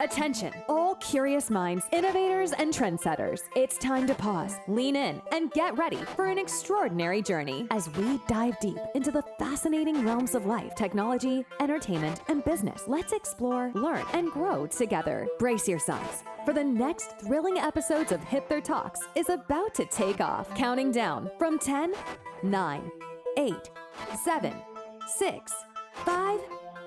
Attention, all curious minds, innovators, and trendsetters. It's time to pause, lean in, and get ready for an extraordinary journey as we dive deep into the fascinating realms of life, technology, entertainment, and business. Let's explore, learn, and grow together. Brace yourselves, for the next thrilling episodes of Hipther Talks is about to take off. Counting down from 10, 9, 8, 7, 6, 5,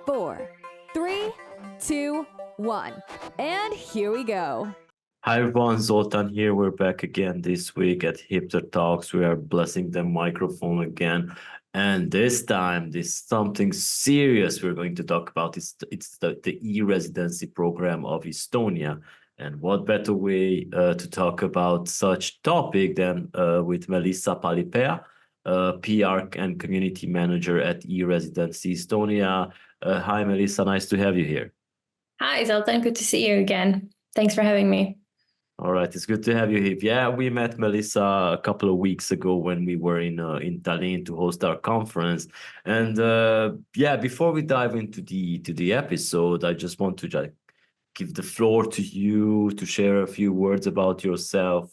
4, 3, 2, 1. And here we go. Hi everyone, Zoltan here. We're back again this week at Hipther Talks. We are blessing the microphone again. And this time, this something serious we're going to talk about. It's the e-Residency program of Estonia. And what better way to talk about such topic than with Meliisa Palipea, PR and Community Manager at e-Residency Estonia. Hi Meliisa, nice to have you here. Hi, Zoltan. Good to see you again. Thanks for having me. All right, it's good to have you here. Yeah, we met Meliisa a couple of weeks ago when we were in Tallinn to host our conference. And before we dive into the episode, I just want to give the floor to you to share a few words about yourself,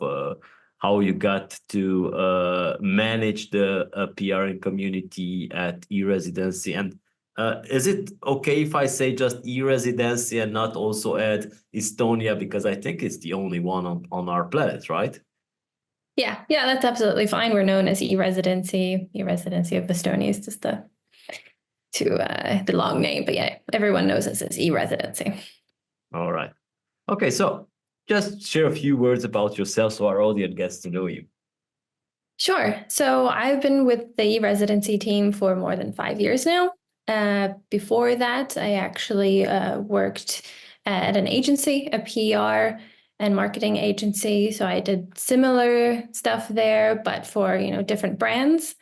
how you got to manage the PR and community at e-Residency, and is it okay if I say just e-Residency and not also add Estonia, because I think it's the only one on our planet, right? Yeah, that's absolutely fine. We're known as e-Residency. E-Residency of Estonia is just the long name, but yeah, everyone knows us as e-Residency. All right. Okay, so just share a few words about yourself so our audience gets to know you. Sure. So I've been with the e-Residency team for more than 5 years now. Before that, I actually worked at an agency, a PR and marketing agency. So I did similar stuff there, but for different brands.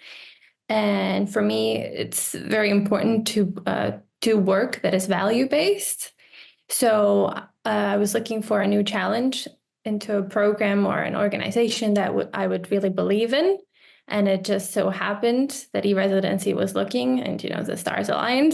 And for me, it's very important to do work that is value-based. So I was looking for a new challenge into a program or an organization that I would really believe in. And it just so happened that e-Residency was looking, and the stars aligned.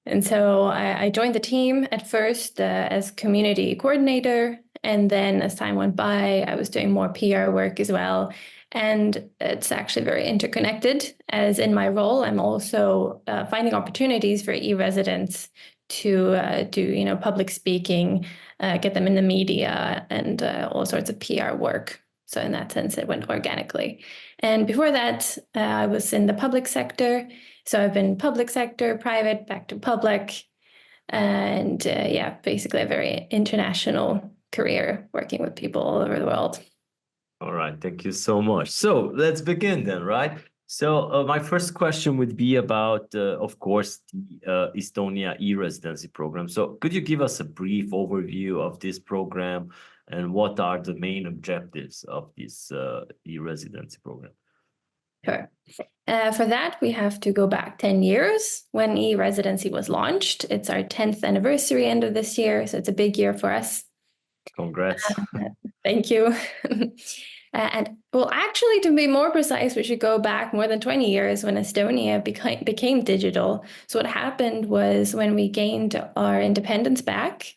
And so I joined the team at first as community coordinator. And then as time went by, I was doing more PR work as well. And it's actually very interconnected, as in my role, I'm also finding opportunities for e-residents to do public speaking, get them in the media, and all sorts of PR work. So in that sense, it went organically. And before that, I was in the public sector. So I've been public sector, private, back to public. And basically a very international career working with people all over the world. All right, thank you so much. So let's begin then, right? So my first question would be about, of course, the Estonia e-Residency program. So could you give us a brief overview of this program and what are the main objectives of this e-Residency program? Sure. For that, we have to go back 10 years when e-Residency was launched. It's our 10th anniversary end of this year, so it's a big year for us. Congrats. Thank you. And well, actually, to be more precise, we should go back more than 20 years when Estonia became digital. So what happened was when we gained our independence back,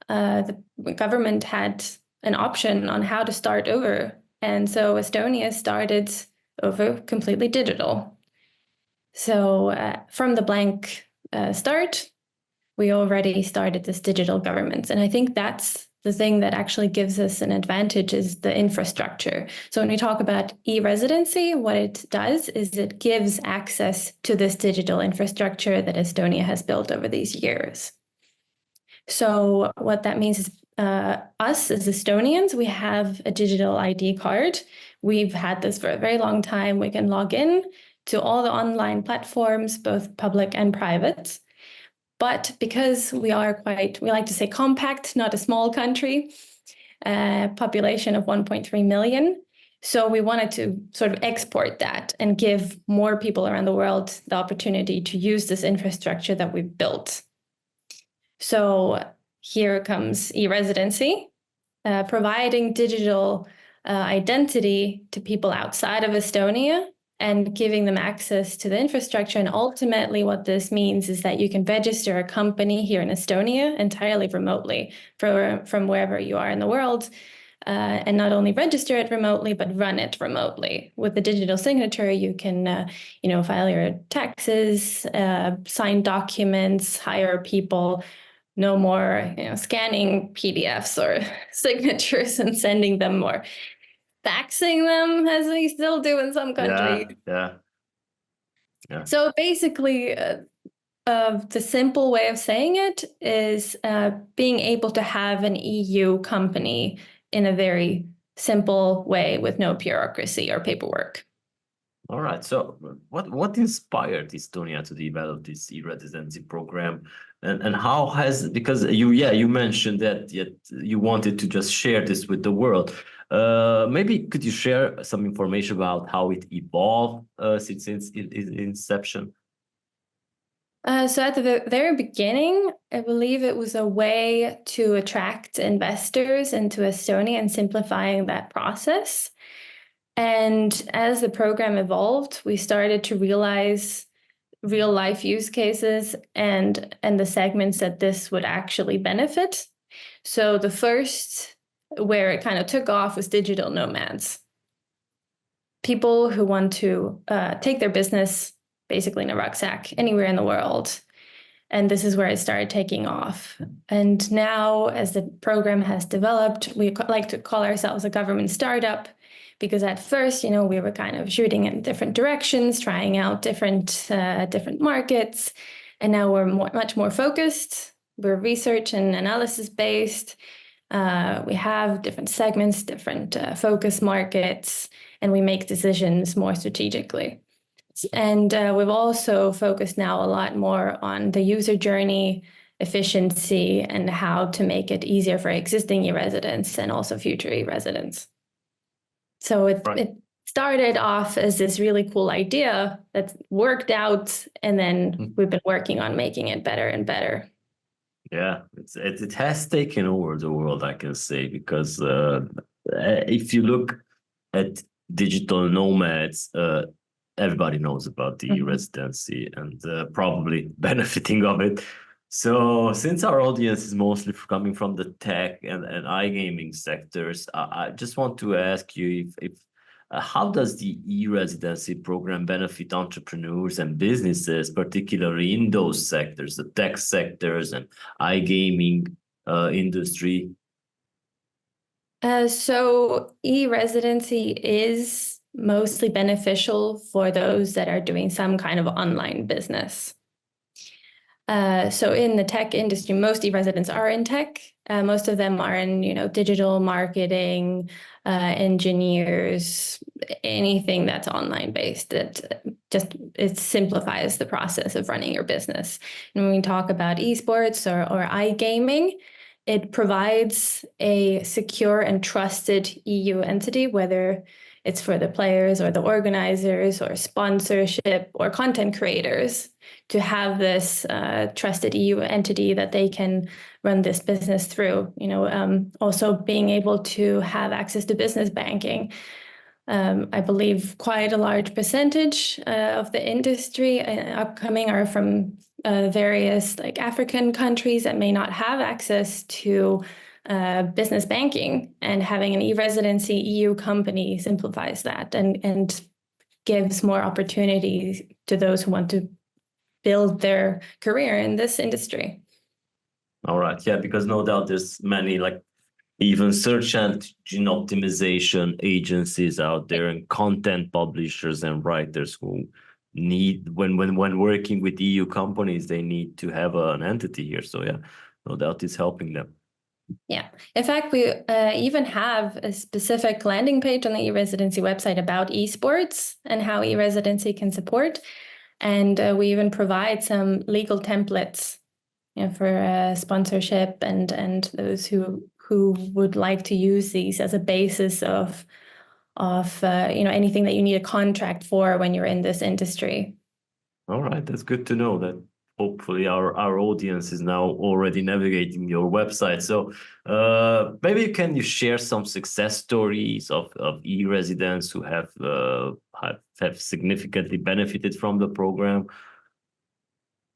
the government had an option on how to start over. And so Estonia started over completely digital. So from the blank start, we already started this digital government. And I think that's the thing that actually gives us an advantage is the infrastructure. So when we talk about e-Residency, what it does is it gives access to this digital infrastructure that Estonia has built over these years. So what that means is us as Estonians, we have a digital ID card. We've had this for a very long time. We can log in to all the online platforms, both public and private. But because we like to say compact, not a small country, population of 1.3 million. So we wanted to sort of export that and give more people around the world the opportunity to use this infrastructure that we've built. So here comes e-Residency, providing digital identity to people outside of Estonia and giving them access to the infrastructure. And ultimately, what this means is that you can register a company here in Estonia entirely remotely from wherever you are in the world. And not only register it remotely, but run it remotely. With the digital signature, you can, file your taxes, sign documents, hire people. No more, scanning PDFs or signatures and sending them, or faxing them, as we still do in some countries. Yeah. So basically, the simple way of saying it is being able to have an EU company in a very simple way with no bureaucracy or paperwork. All right. So what inspired Estonia to develop this e-residency program, and how has, because you mentioned that you wanted to just share this with the world. Maybe could you share some information about how it evolved since its inception? So at the very beginning, I believe it was a way to attract investors into Estonia and simplifying that process. And as the program evolved, we started to realize real life use cases and the segments that this would actually benefit. So the first where it kind of took off was digital nomads. People who want to take their business basically in a rucksack anywhere in the world. And this is where it started taking off. And now, as the program has developed, we like to call ourselves a government startup, because at first, we were kind of shooting in different directions, trying out different markets. And now we're much more focused. We're research and analysis based. We have different segments, different focus markets, and we make decisions more strategically. And we've also focused now a lot more on the user journey, efficiency, and how to make it easier for existing e-residents and also future e-residents. So it started off as this really cool idea that worked out, and then we've been working on making it better and better. Yeah, it has taken over the world, I can say, because if you look at digital nomads, everybody knows about the residency and probably benefiting of it. So since our audience is mostly coming from the tech and iGaming sectors, I just want to ask you if how does the e-residency program benefit entrepreneurs and businesses, particularly in those sectors, the tech sectors and iGaming industry? So e-residency is mostly beneficial for those that are doing some kind of online business. So in the tech industry, most e-residents are in tech. Most of them are in, digital marketing, engineers, anything that's online based. It simplifies the process of running your business. And when we talk about esports or iGaming, it provides a secure and trusted EU entity, whether it's for the players or the organizers or sponsorship or content creators, to have this trusted EU entity that they can run this business through. Also being able to have access to business banking. I believe quite a large percentage of the industry upcoming are from various African countries that may not have access to business banking, and having an e-residency EU company simplifies that and gives more opportunities to those who want to build their career in this industry. All right, yeah, because no doubt there's many even search engine optimization agencies out there and content publishers and writers who need, when working with EU companies, they need to have an entity here. So yeah, no doubt it's helping them. Yeah. In fact, we even have a specific landing page on the e-residency website about esports and how e-residency can support. And we even provide some legal templates for sponsorship and those who would like to use these as a basis of anything that you need a contract for when you're in this industry. All right, that's good to know that hopefully our audience is now already navigating your website. So maybe you share some success stories of e-residents who have significantly benefited from the program.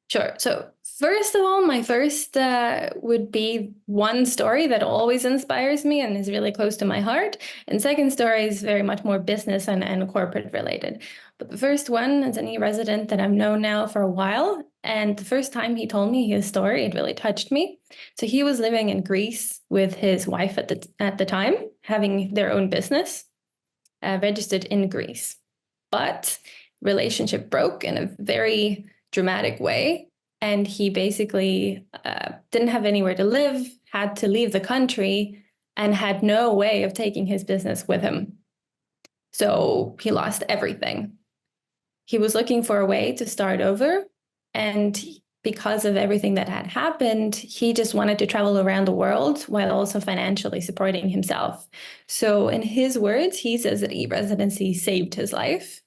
Sure. So first of all, my first would be one story that always inspires me and is really close to my heart. And second story is very much more business and corporate related. But the first one is an e-resident that I've known now for a while. And the first time he told me his story, it really touched me. So he was living in Greece with his wife at the time, having their own business, registered in Greece. But relationship broke in a very dramatic way. And he basically didn't have anywhere to live, had to leave the country, and had no way of taking his business with him. So he lost everything. He was looking for a way to start over. And because of everything that had happened, he just wanted to travel around the world while also financially supporting himself. So in his words, he says that e-residency saved his life,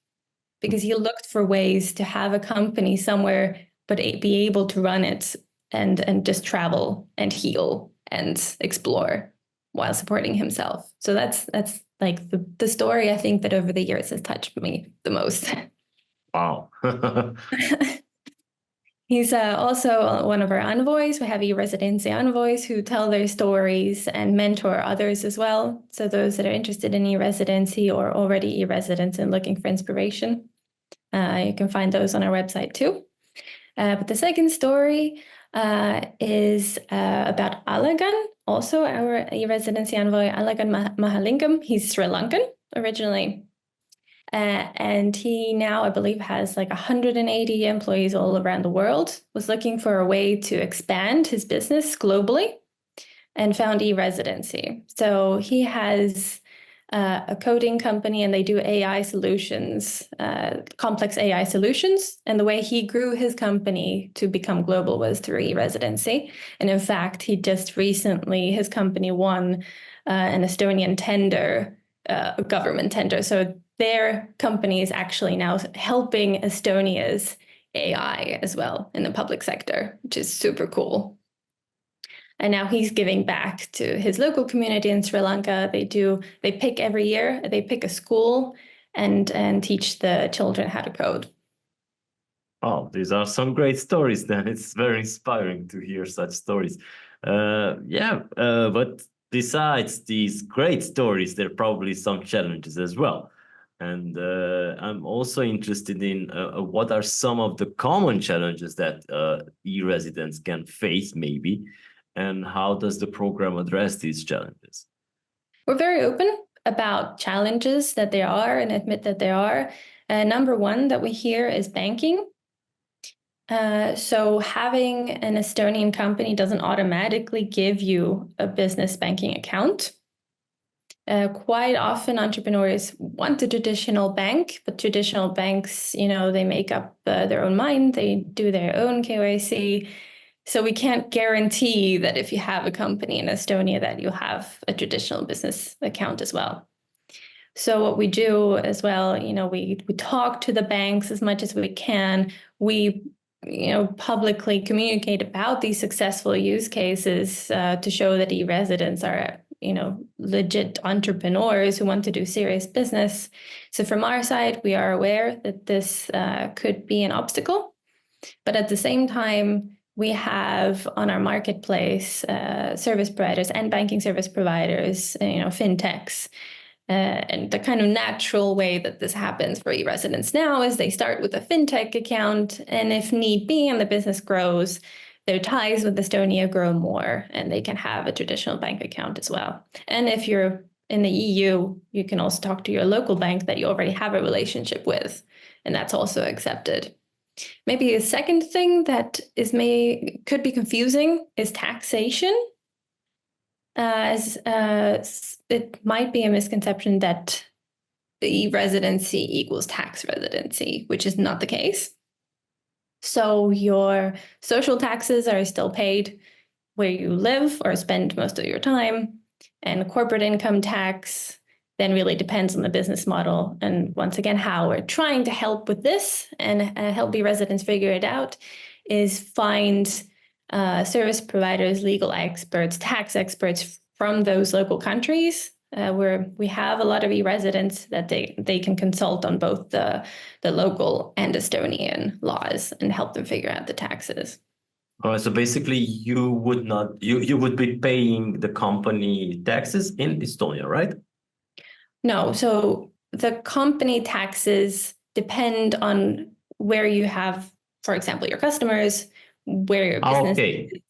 because he looked for ways to have a company somewhere, but be able to run it and just travel and heal and explore while supporting himself. So that's like the story I think that over the years has touched me the most. Wow. He's also one of our envoys. We have e-Residency envoys who tell their stories and mentor others as well. So those that are interested in e-residency or already e-residents and looking for inspiration, you can find those on our website too. But the second story is about Alagan, also our e-residency envoy, Alagan Mahalingam. He's Sri Lankan originally. And he now, I believe, has like 180 employees all around the world, was looking for a way to expand his business globally and found e-residency. So he has a coding company and they do AI solutions, complex AI solutions. And the way he grew his company to become global was through e-residency. And in fact, he just recently, his company won an Estonian tender, a government tender. So their company is actually now helping Estonia's AI as well in the public sector, which is super cool. And now he's giving back to his local community in Sri Lanka. They pick every year, they pick a school and teach the children how to code. Oh, these are some great stories then. It's very inspiring to hear such stories. But besides these great stories, there are probably some challenges as well. And I'm also interested in what are some of the common challenges that e-residents can face maybe, and how does the program address these challenges? We're very open about challenges that there are and admit that there are. Number one that we hear is banking. So having an Estonian company doesn't automatically give you a business banking account. Quite often entrepreneurs want a traditional bank, but traditional banks, they make up their own mind. They do their own KYC. So we can't guarantee that if you have a company in Estonia that you have a traditional business account as well. So what we do as well, we talk to the banks as much as we can. We publicly communicate about these successful use cases to show that e-residents are legit entrepreneurs who want to do serious business. So from our side, we are aware that this could be an obstacle, but at the same time, we have on our marketplace service providers and banking service providers, fintechs. And the kind of natural way that this happens for e-residents now is they start with a fintech account, and if need be and the business grows, their ties with Estonia grow more and they can have a traditional bank account as well. And if you're in the EU, you can also talk to your local bank that you already have a relationship with, and that's also accepted. Maybe a second thing that could be confusing is taxation. As it might be a misconception that e-residency equals tax residency, which is not the case. So your social taxes are still paid where you live or spend most of your time, and corporate income tax then really depends on the business model. And once again, how we're trying to help with this and help e-residents figure it out is find service providers, legal experts, tax experts from those local countries where we have a lot of e-residents that they can consult on both the local and Estonian laws and help them figure out the taxes. All right, so basically you would be paying the company taxes in Estonia, right? No, so the company taxes depend on where you have, for example, your customers, where your business is.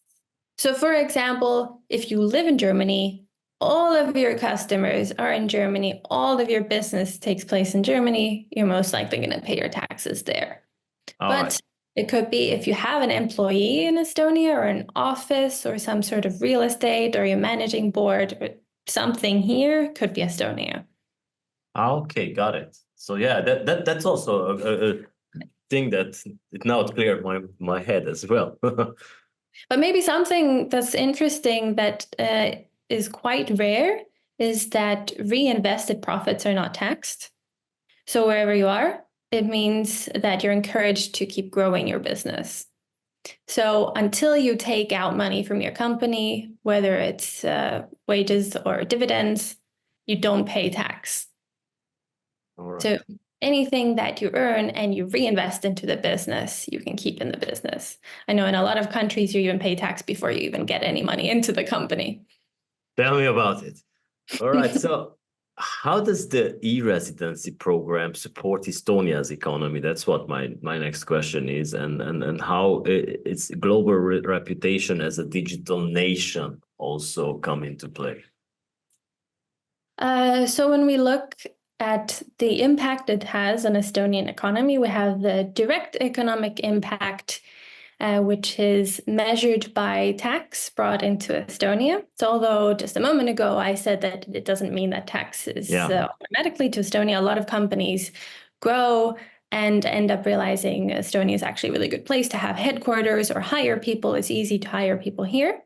So for example, if you live in Germany, all of your customers are in Germany, all of your business takes place in Germany, you're most likely going to pay your taxes there. But it could be if you have an employee in Estonia or an office or some sort of real estate or your managing board or something here, could be Estonia. Okay, got it. So yeah, that's also a thing that it now cleared my head as well. But maybe something that's interesting that is quite rare is that reinvested profits are not taxed. So wherever you are, it means that you're encouraged to keep growing your business. So until you take out money from your company, whether it's wages or dividends, you don't pay tax. All right. So anything that you earn and you reinvest into the business, you can keep in the business. I know in a lot of countries, you even pay tax before you even get any money into the company. Tell me about it. All right. So how does the e-residency program support Estonia's economy? That's what my next question is. And how its global reputation as a digital nation also come into play? So when we look at the impact it has on Estonian economy, we have the direct economic impact, which is measured by tax brought into Estonia. So although just a moment ago I said that it doesn't mean that tax is automatically to Estonia, a lot of companies grow and end up realizing Estonia is actually a really good place to have headquarters or hire people. It's easy to hire people here.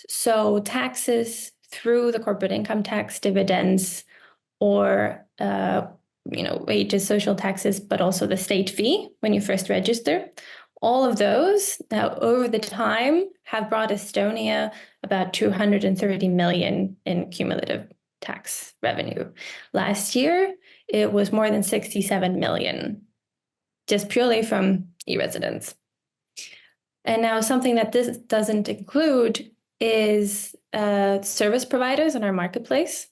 So taxes through the corporate income tax, dividends, or wages, social taxes, but also the state fee when you first register. All of those now over the time have brought Estonia about 230 million in cumulative tax revenue. Last year, it was more than 67 million, just purely from e-residents. And now something that this doesn't include is service providers in our marketplace.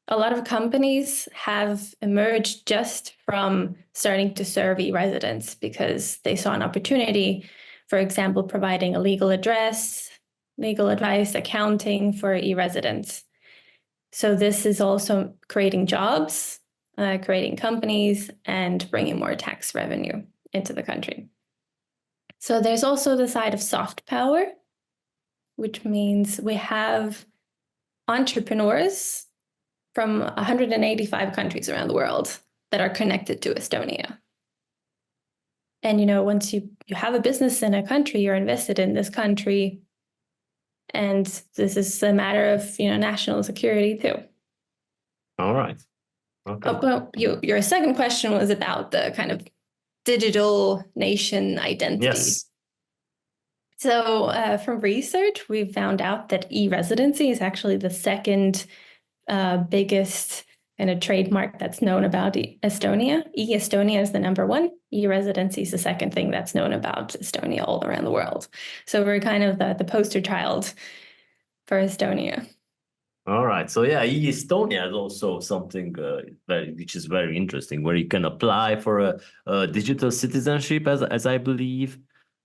A lot of companies have emerged just from starting to serve e-residents because they saw an opportunity, for example, providing a legal address, legal advice, accounting for e-residents. So this is also creating jobs, creating companies, and bringing more tax revenue into the country. So there's also the side of soft power, which means we have entrepreneurs from 185 countries around the world that are connected to Estonia. And, once you have a business in a country, you're invested in this country. And this is a matter of, national security too. All right. Okay. Well, your second question was about the kind of digital nation identity. Yes. So from research, we found out that e-residency is actually the second biggest kind of trademark that's known about Estonia. E-Estonia is the number one. E-residency is the second thing that's known about Estonia all around the world. So we're kind of the poster child for Estonia. All right. So yeah, e-Estonia is also something which is very interesting, where you can apply for a digital citizenship, as I believe.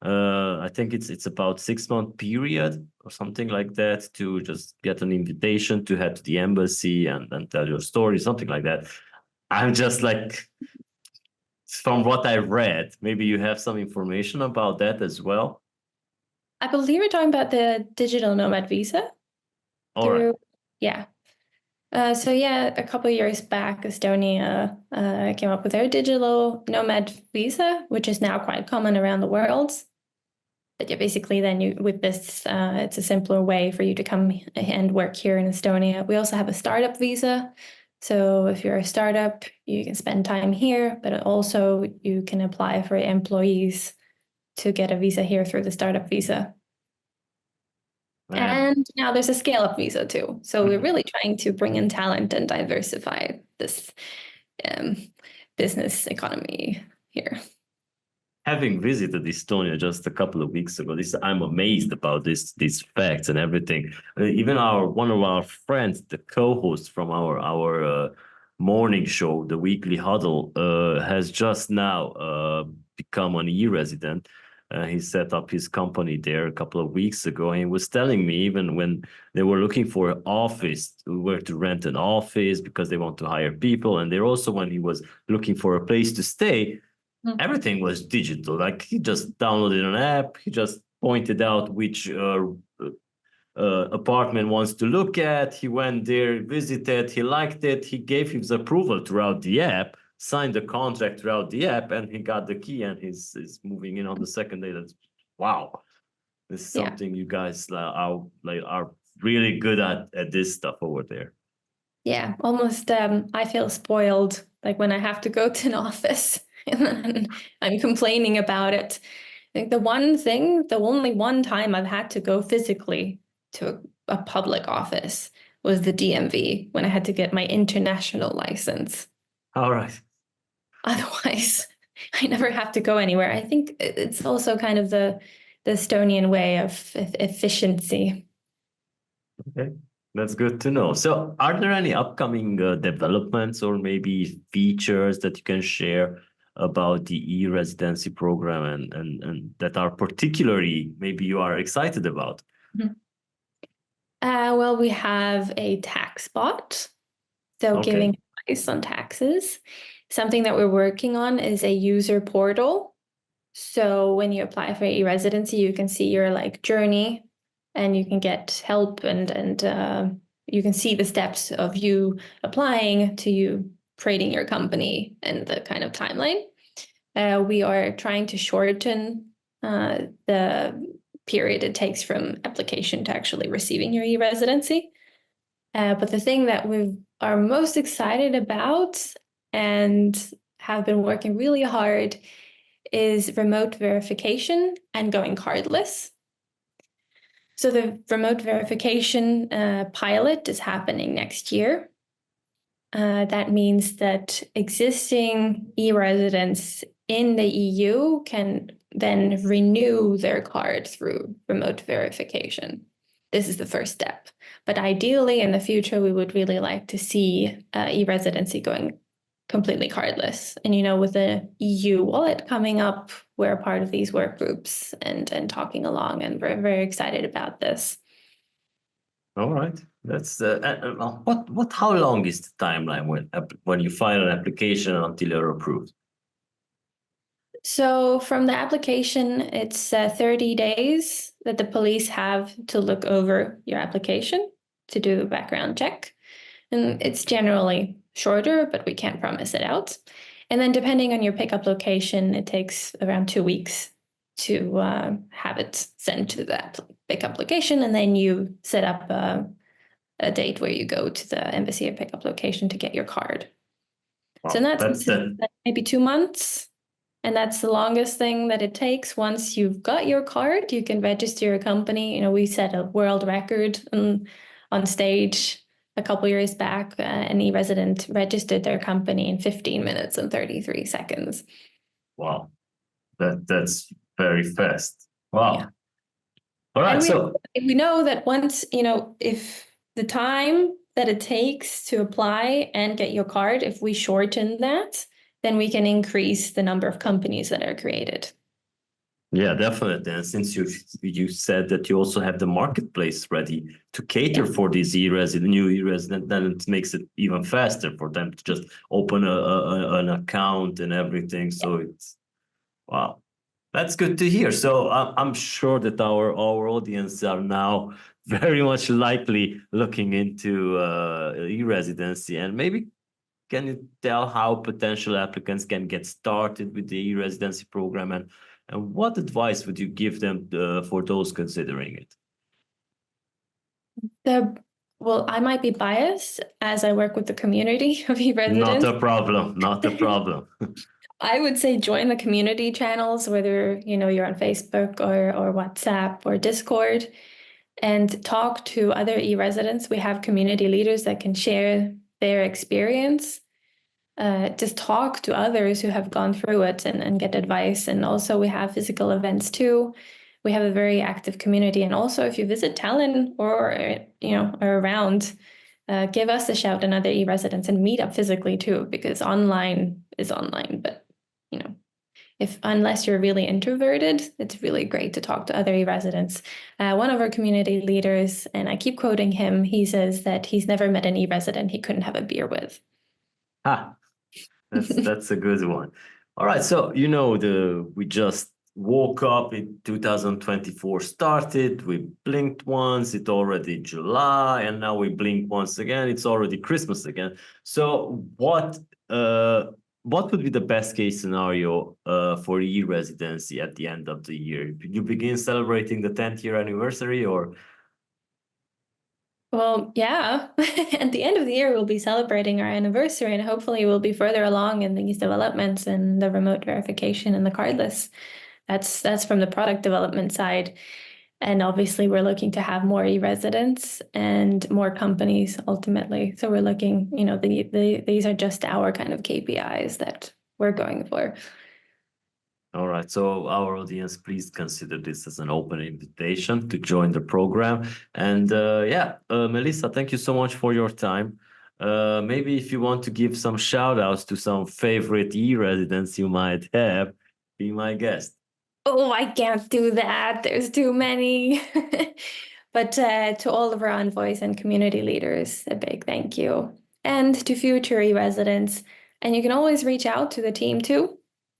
I think it's about 6-month period or something like that to just get an invitation to head to the embassy and tell your story, something like that. I'm just like, from what I read, maybe you have some information about that as well. I believe we're talking about the digital nomad visa. All right. Yeah. So yeah, a couple of years back, Estonia came up with their digital nomad visa, which is now quite common around the world. But yeah, basically then with this, it's a simpler way for you to come and work here in Estonia. We also have a startup visa. So if you're a startup, you can spend time here, but also you can apply for employees to get a visa here through the startup visa. Man. And now there's a scale-up visa too. So we're really trying to bring in talent and diversify this business economy here. Having visited Estonia just a couple of weeks ago, I'm amazed about these facts and everything. Even one of our friends, the co-host from our morning show, the Weekly Huddle, has just now become an e-resident. He set up his company there a couple of weeks ago, and he was telling me even when they were looking for an office, where to rent an office because they want to hire people, and they're also when he was looking for a place to stay. Everything was digital. Like he just downloaded an app. He just pointed out which apartment wants to look at. He went there, visited. He liked it. He gave his approval throughout the app, signed the contract throughout the app, and he got the key. And he's moving in on the second day. That's wow. This is something you guys are really good at this stuff over there. Yeah, almost. I feel spoiled, like when I have to go to an office and then I'm complaining about it. I think the only one time I've had to go physically to a public office was the DMV when I had to get my international license. All right. Otherwise, I never have to go anywhere. I think it's also kind of the Estonian way of efficiency. Okay. That's good to know. So are there any upcoming developments or maybe features that you can share about the e-residency program and that are particularly maybe you are excited about? Well, we have a tax bot, so giving advice on taxes. Something that we're working on is a user portal. So when you apply for e-residency, you can see your journey, and you can get help and you can see the steps of you applying to you creating your company and the kind of timeline. We are trying to shorten the period it takes from application to actually receiving your e-residency. But the thing that we are most excited about and have been working really hard is remote verification and going cardless. So the remote verification pilot is happening next year. That means that existing e-residents in the EU can then renew their card through remote verification. This is the first step. But ideally, in the future, we would really like to see e-residency going completely cardless. And, with the EU wallet coming up, we're a part of these work groups and talking along, and we're very excited about this. All right. That's how long is the timeline when you file an application until you're approved? So from the application, it's 30 days that the police have to look over your application to do a background check. And it's generally shorter, but we can't promise it out. And then depending on your pickup location, it takes around 2 weeks to have it sent to that pickup location. And then you set up a date where you go to the embassy or pickup location to get your card. Wow, so that's maybe 2 months. And that's the longest thing that it takes. Once you've got your card, you can register your company. We set a world record on stage a couple years back. An e-resident registered their company in 15 minutes and 33 seconds. Wow, that's very fast. Wow. Yeah. All right. And we know that once, if the time that it takes to apply and get your card, if we shorten that, then we can increase the number of companies that are created. Yeah, definitely. And since you said that you also have the marketplace ready to cater for these new e-resident, then it makes it even faster for them to just open an account and everything. So it's wow. That's good to hear. So I'm sure that our audience are now very much likely looking into e-residency, and maybe can you tell how potential applicants can get started with the e-residency program, and what advice would you give them for those considering it? Well, I might be biased as I work with the community of e-residents. Not a problem. Not a problem. I would say join the community channels, whether you're on Facebook or WhatsApp or Discord, and talk to other e-residents. We have community leaders that can share their experience. Just talk to others who have gone through it and get advice. And also we have physical events too. We have a very active community. And also if you visit Tallinn or or around, give us a shout and other e-residents, and meet up physically too, because online is online. But unless you're really introverted, it's really great to talk to other e-residents. One of our community leaders, and I keep quoting him, he says that he's never met an e-resident he couldn't have a beer with. That's a good one. All right, so we just woke up in 2024 started. We blinked once, it's already July, and now we blink once again, it's already Christmas again. So what would be the best case scenario for e-residency at the end of the year? You begin celebrating the 10th year anniversary, or? Well, yeah. At the end of the year, we'll be celebrating our anniversary, and hopefully we'll be further along in these developments and the remote verification and the cardless. That's from the product development side. And obviously we're looking to have more e-residents and more companies ultimately. So we're looking, these are just our kind of KPIs that we're going for. All right, so our audience, please consider this as an open invitation to join the program. And Meliisa, thank you so much for your time. Maybe if you want to give some shout outs to some favorite e-residents you might have, be my guest. Oh, I can't do that. There's too many. But to all of our envoys and community leaders, a big thank you. And to future e-residents. And you can always reach out to the team too.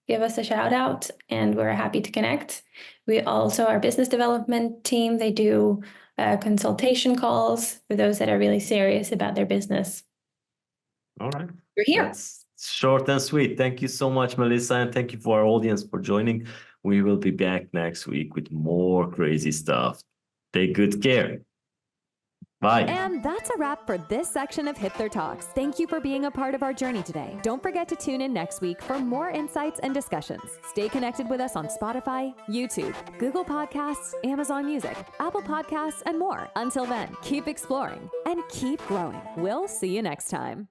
Give us a shout out, and we're happy to connect. We also, our business development team, they do consultation calls for those that are really serious about their business. All right. We're here. That's short and sweet. Thank you so much, Meliisa, and thank you for our audience for joining. We will be back next week with more crazy stuff. Take good care. Bye. And that's a wrap for this section of Hipther Talks. Thank you for being a part of our journey today. Don't forget to tune in next week for more insights and discussions. Stay connected with us on Spotify, YouTube, Google Podcasts, Amazon Music, Apple Podcasts, and more. Until then, keep exploring and keep growing. We'll see you next time.